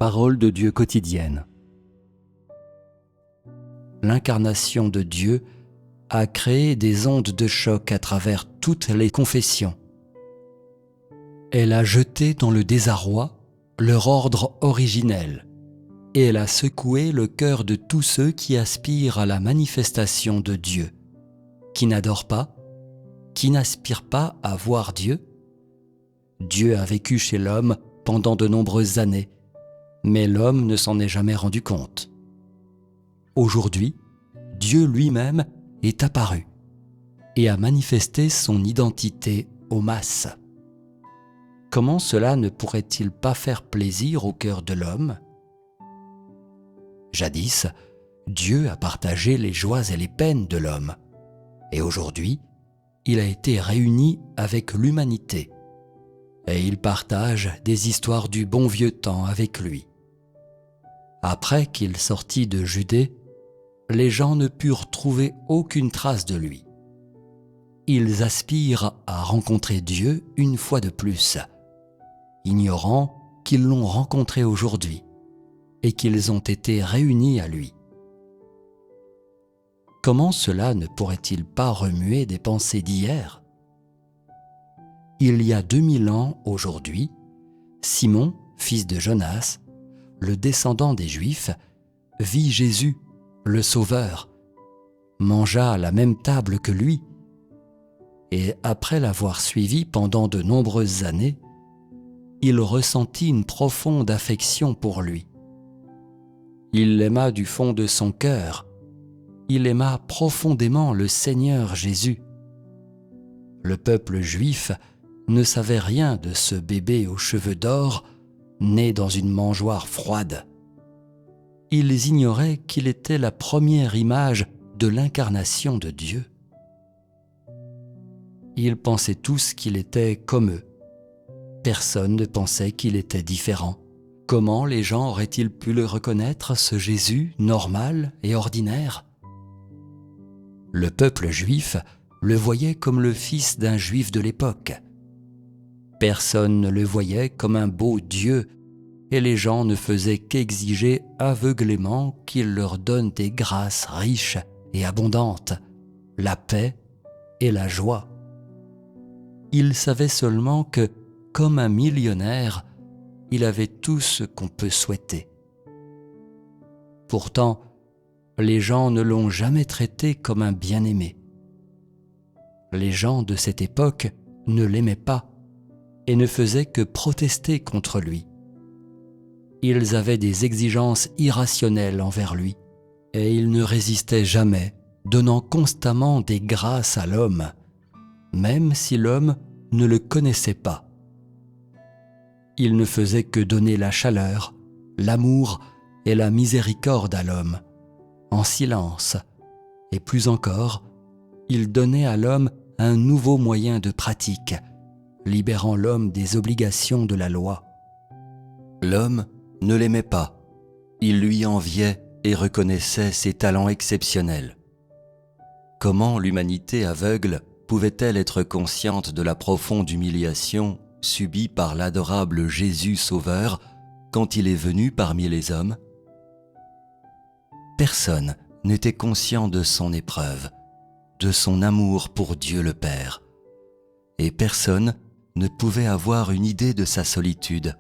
Parole de Dieu quotidienne. L'incarnation de Dieu a créé des ondes de choc à travers toutes les confessions. Elle a jeté dans le désarroi leur ordre originel et elle a secoué le cœur de tous ceux qui aspirent à la manifestation de Dieu, qui n'adorent pas, qui n'aspirent pas à voir Dieu. Dieu a vécu chez l'homme pendant de nombreuses années, mais l'homme ne s'en est jamais rendu compte. Aujourd'hui, Dieu lui-même est apparu et a manifesté son identité aux masses. Comment cela ne pourrait-il pas faire plaisir au cœur de l'homme ? Jadis, Dieu a partagé les joies et les peines de l'homme, et aujourd'hui, il a été réuni avec l'humanité, et il partage des histoires du bon vieux temps avec lui. Après qu'il sortit de Judée, les gens ne purent trouver aucune trace de lui. Ils aspirent à rencontrer Dieu une fois de plus, ignorant qu'ils l'ont rencontré aujourd'hui et qu'ils ont été réunis à lui. Comment cela ne pourrait-il pas remuer des pensées d'hier ? Il y a 2000 ans aujourd'hui, Simon, fils de Jonas, le descendant des Juifs, vit Jésus, le Sauveur, mangea à la même table que lui, et après l'avoir suivi pendant de nombreuses années, il ressentit une profonde affection pour lui. Il l'aima du fond de son cœur, il aima profondément le Seigneur Jésus. Le peuple juif ne savait rien de ce bébé aux cheveux d'or, né dans une mangeoire froide. Ils ignoraient qu'il était la première image de l'incarnation de Dieu. Ils pensaient tous qu'il était comme eux. Personne ne pensait qu'il était différent. Comment les gens auraient-ils pu le reconnaître, ce Jésus normal et ordinaire ? Le peuple juif le voyait comme le fils d'un juif de l'époque. Personne ne le voyait comme un beau Dieu, et les gens ne faisaient qu'exiger aveuglément qu'il leur donne des grâces riches et abondantes, la paix et la joie. Ils savaient seulement que, comme un millionnaire, il avait tout ce qu'on peut souhaiter. Pourtant, les gens ne l'ont jamais traité comme un bien-aimé. Les gens de cette époque ne l'aimaient pas et ne faisaient que protester contre lui. Ils avaient des exigences irrationnelles envers lui, et il ne résistait jamais, donnant constamment des grâces à l'homme, même si l'homme ne le connaissait pas. Il ne faisait que donner la chaleur, l'amour et la miséricorde à l'homme, en silence, et plus encore, il donnait à l'homme un nouveau moyen de pratique, libérant l'homme des obligations de la loi. L'homme ne l'aimait pas, il lui enviait et reconnaissait ses talents exceptionnels. Comment l'humanité aveugle pouvait-elle être consciente de la profonde humiliation subie par l'adorable Jésus Sauveur quand il est venu parmi les hommes ? Personne n'était conscient de son épreuve, de son amour pour Dieu le Père, et personne ne pouvait avoir une idée de sa solitude.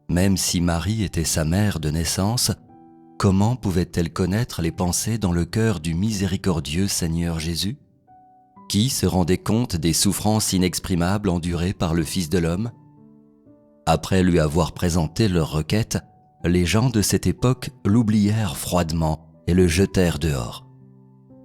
Même si Marie était sa mère de naissance, comment pouvait-elle connaître les pensées dans le cœur du miséricordieux Seigneur Jésus ? Qui se rendait compte des souffrances inexprimables endurées par le Fils de l'homme ? Après lui avoir présenté leur requête, les gens de cette époque l'oublièrent froidement et le jetèrent dehors.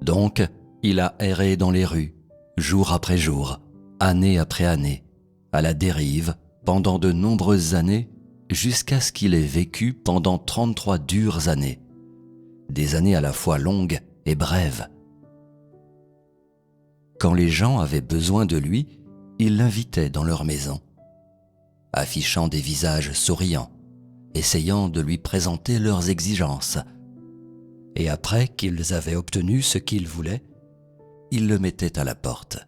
Donc, il a erré dans les rues, jour après jour, année après année, à la dérive, pendant de nombreuses années, jusqu'à ce qu'il ait vécu pendant 33 dures années, des années à la fois longues et brèves. Quand les gens avaient besoin de lui, ils l'invitaient dans leur maison, affichant des visages souriants, essayant de lui présenter leurs exigences. Et après qu'ils avaient obtenu ce qu'ils voulaient, ils le mettaient à la porte.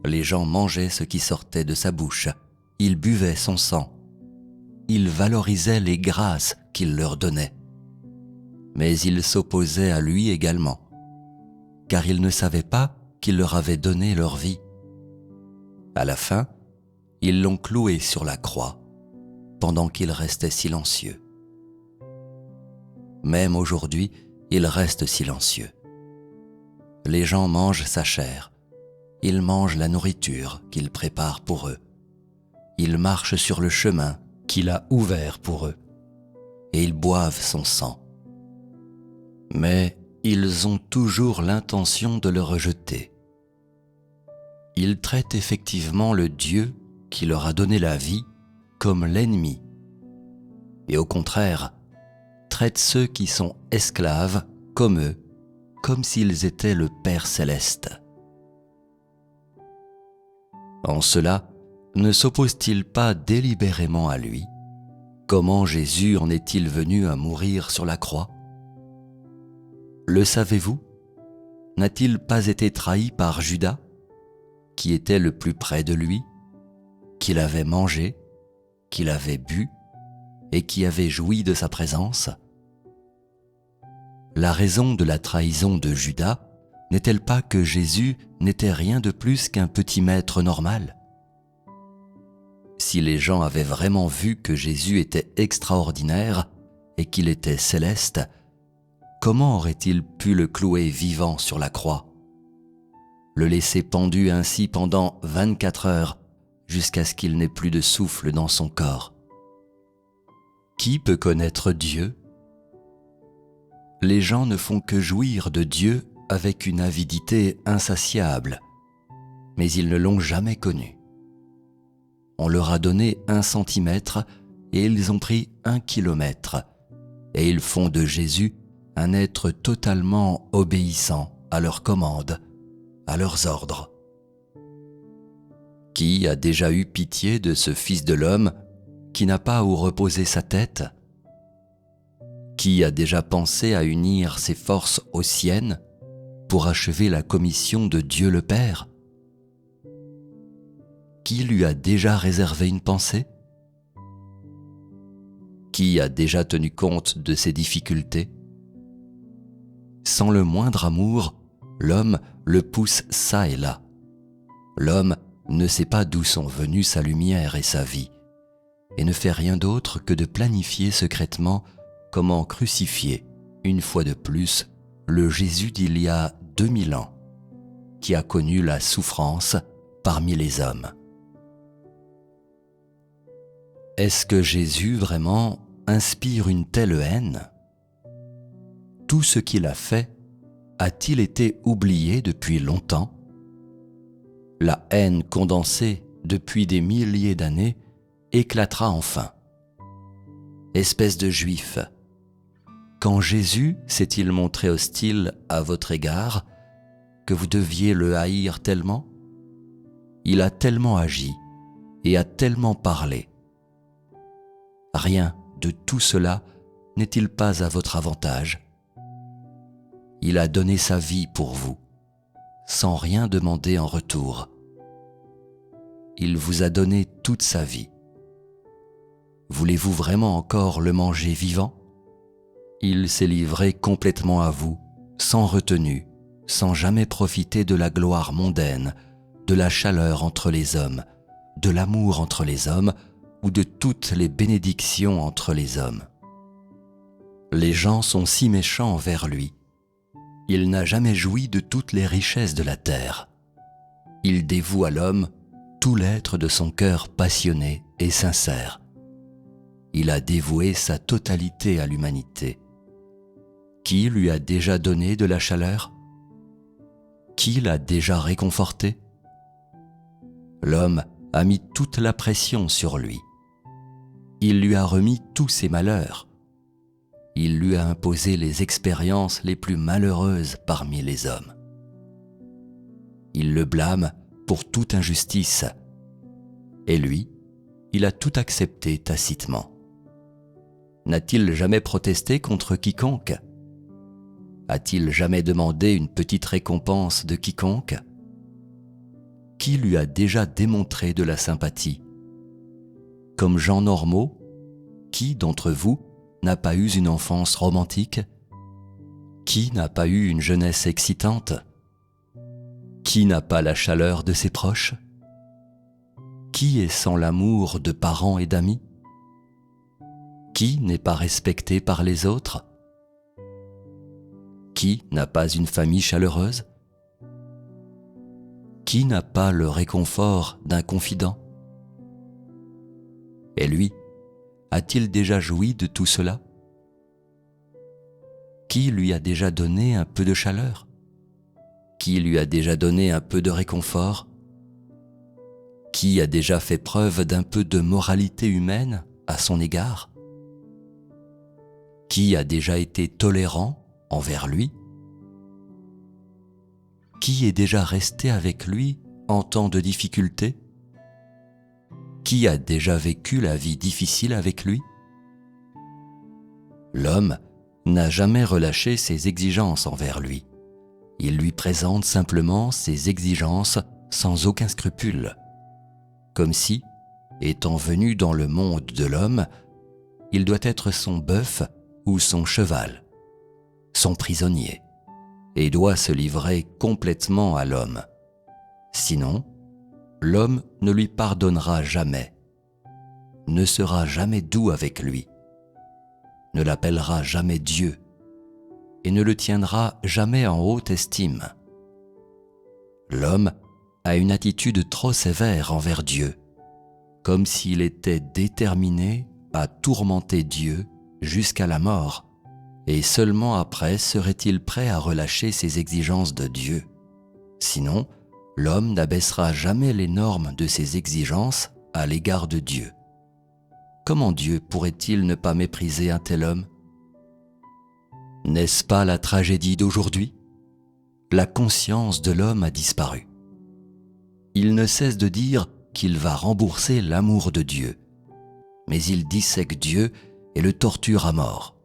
Les gens mangeaient ce qui sortait de sa bouche, ils buvaient son sang. il valorisait les grâces qu'il leur donnait. Mais il s'opposait à lui également, car il ne savait pas qu'il leur avait donné leur vie. À la fin, ils l'ont cloué sur la croix, pendant qu'il restait silencieux. Même aujourd'hui, il reste silencieux. Les gens mangent sa chair, ils mangent la nourriture qu'il prépare pour eux. Ils marchent sur le chemin qu'il a ouvert pour eux, et ils boivent son sang. Mais ils ont toujours l'intention de le rejeter. Ils traitent effectivement le Dieu qui leur a donné la vie comme l'ennemi, et au contraire, traitent ceux qui sont esclaves comme eux, comme s'ils étaient le Père céleste. En cela, ne s'oppose-t-il pas délibérément à lui? Comment Jésus en est-il venu à mourir sur la croix? Le savez-vous? N'a-t-il pas été trahi par Judas, qui était le plus près de lui, qu'il avait mangé, qu'il avait bu et qui avait joui de sa présence? La raison de la trahison de Judas n'est-elle pas que Jésus n'était rien de plus qu'un petit maître normal? Si les gens avaient vraiment vu que Jésus était extraordinaire et qu'il était céleste, comment auraient-ils pu le clouer vivant sur la croix, le laisser pendu ainsi pendant 24 heures jusqu'à ce qu'il n'ait plus de souffle dans son corps? Qui peut connaître Dieu? Les gens ne font que jouir de Dieu avec une avidité insatiable, mais ils ne l'ont jamais connu. On leur a donné 1 centimètre et ils ont pris 1 kilomètre, et ils font de Jésus un être totalement obéissant à leurs commandes, à leurs ordres. Qui a déjà eu pitié de ce Fils de l'homme qui n'a pas où reposer sa tête? Qui a déjà pensé à unir ses forces aux siennes pour achever la commission de Dieu le Père? Qui lui a déjà réservé une pensée? Qui a déjà tenu compte de ses difficultés? Sans le moindre amour, l'homme le pousse çà et là. L'homme ne sait pas d'où sont venues sa lumière et sa vie, et ne fait rien d'autre que de planifier secrètement comment crucifier, une fois de plus, le Jésus d'il y a 2000 ans, qui a connu la souffrance parmi les hommes. Est-ce que Jésus vraiment inspire une telle haine? Tout ce qu'il a fait a-t-il été oublié depuis longtemps? La haine condensée depuis des milliers d'années éclatera enfin. Espèce de Juifs, quand Jésus s'est-il montré hostile à votre égard que vous deviez le haïr tellement? Il a tellement agi et a tellement parlé. Rien de tout cela n'est-il pas à votre avantage? Il a donné sa vie pour vous, sans rien demander en retour. Il vous a donné toute sa vie. Voulez-vous vraiment encore le manger vivant? Il s'est livré complètement à vous, sans retenue, sans jamais profiter de la gloire mondaine, de la chaleur entre les hommes, de l'amour entre les hommes ou de toutes les bénédictions entre les hommes. Les gens sont si méchants envers lui. Il n'a jamais joui de toutes les richesses de la terre. Il dévoue à l'homme tout l'être de son cœur passionné et sincère. Il a dévoué sa totalité à l'humanité. Qui lui a déjà donné de la chaleur? Qui l'a déjà réconforté? L'homme a mis toute la pression sur lui. Il lui a remis tous ses malheurs. Il lui a imposé les expériences les plus malheureuses parmi les hommes. Il le blâme pour toute injustice. Et lui, il a tout accepté tacitement. N'a-t-il jamais protesté contre quiconque? A-t-il jamais demandé une petite récompense de quiconque? Qui lui a déjà démontré de la sympathie? Comme gens normaux, qui d'entre vous n'a pas eu une enfance romantique? Qui n'a pas eu une jeunesse excitante? Qui n'a pas la chaleur de ses proches? Qui est sans l'amour de parents et d'amis? Qui n'est pas respecté par les autres? Qui n'a pas une famille chaleureuse? Qui n'a pas le réconfort d'un confident? Et lui, a-t-il déjà joui de tout cela? Qui lui a déjà donné un peu de chaleur? Qui lui a déjà donné un peu de réconfort? Qui a déjà fait preuve d'un peu de moralité humaine à son égard? Qui a déjà été tolérant envers lui? Qui est déjà resté avec lui en temps de difficulté? Qui a déjà vécu la vie difficile avec lui? L'homme n'a jamais relâché ses exigences envers lui. Il lui présente simplement ses exigences sans aucun scrupule, comme si, étant venu dans le monde de l'homme, il doit être son bœuf ou son cheval, son prisonnier, et doit se livrer complètement à l'homme. Sinon, l'homme ne lui pardonnera jamais, ne sera jamais doux avec lui, ne l'appellera jamais Dieu et ne le tiendra jamais en haute estime. L'homme a une attitude trop sévère envers Dieu, comme s'il était déterminé à tourmenter Dieu jusqu'à la mort, et seulement après serait-il prêt à relâcher ses exigences de Dieu. Sinon, l'homme n'abaissera jamais les normes de ses exigences à l'égard de Dieu. Comment Dieu pourrait-il ne pas mépriser un tel homme? N'est-ce pas la tragédie d'aujourd'hui? La conscience de l'homme a disparu. Il ne cesse de dire qu'il va rembourser l'amour de Dieu, mais il dissèque Dieu et le torture à mort.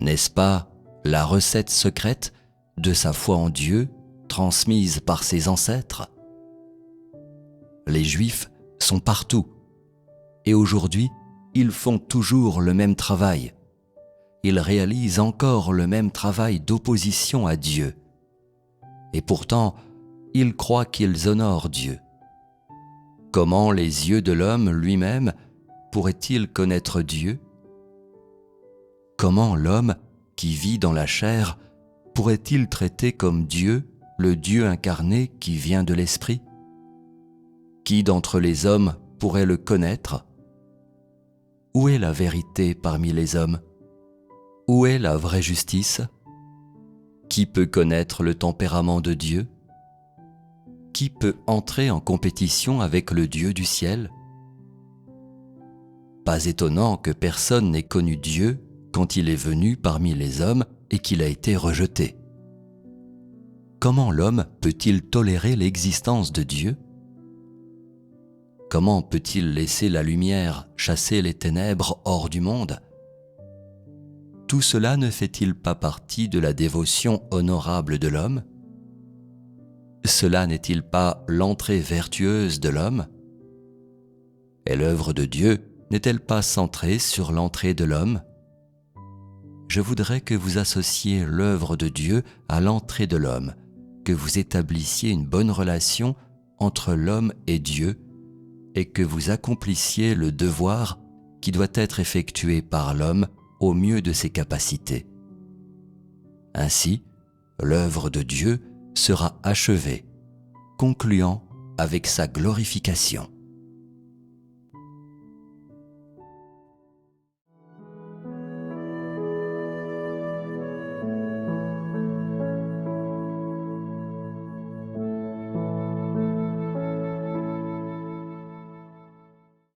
N'est-ce pas la recette secrète de sa foi en Dieu transmise par ses ancêtres? Les Juifs sont partout, et aujourd'hui, ils font toujours le même travail. Ils réalisent encore le même travail d'opposition à Dieu. Et pourtant, ils croient qu'ils honorent Dieu. Comment les yeux de l'homme lui-même pourraient-ils connaître Dieu? Comment l'homme qui vit dans la chair pourrait-il traiter comme Dieu le Dieu incarné qui vient de l'Esprit? Qui d'entre les hommes pourrait le connaître? Où est la vérité parmi les hommes? Où est la vraie justice? Qui peut connaître le tempérament de Dieu? Qui peut entrer en compétition avec le Dieu du ciel? Pas étonnant que personne n'ait connu Dieu quand il est venu parmi les hommes et qu'il a été rejeté. Comment l'homme peut-il tolérer l'existence de Dieu? Comment peut-il laisser la lumière chasser les ténèbres hors du monde? Tout cela ne fait-il pas partie de la dévotion honorable de l'homme? Cela n'est-il pas l'entrée vertueuse de l'homme? Et l'œuvre de Dieu n'est-elle pas centrée sur l'entrée de l'homme? Je voudrais que vous associiez l'œuvre de Dieu à l'entrée de l'homme, que vous établissiez une bonne relation entre l'homme et Dieu, et que vous accomplissiez le devoir qui doit être effectué par l'homme au mieux de ses capacités. Ainsi, l'œuvre de Dieu sera achevée, concluant avec sa glorification.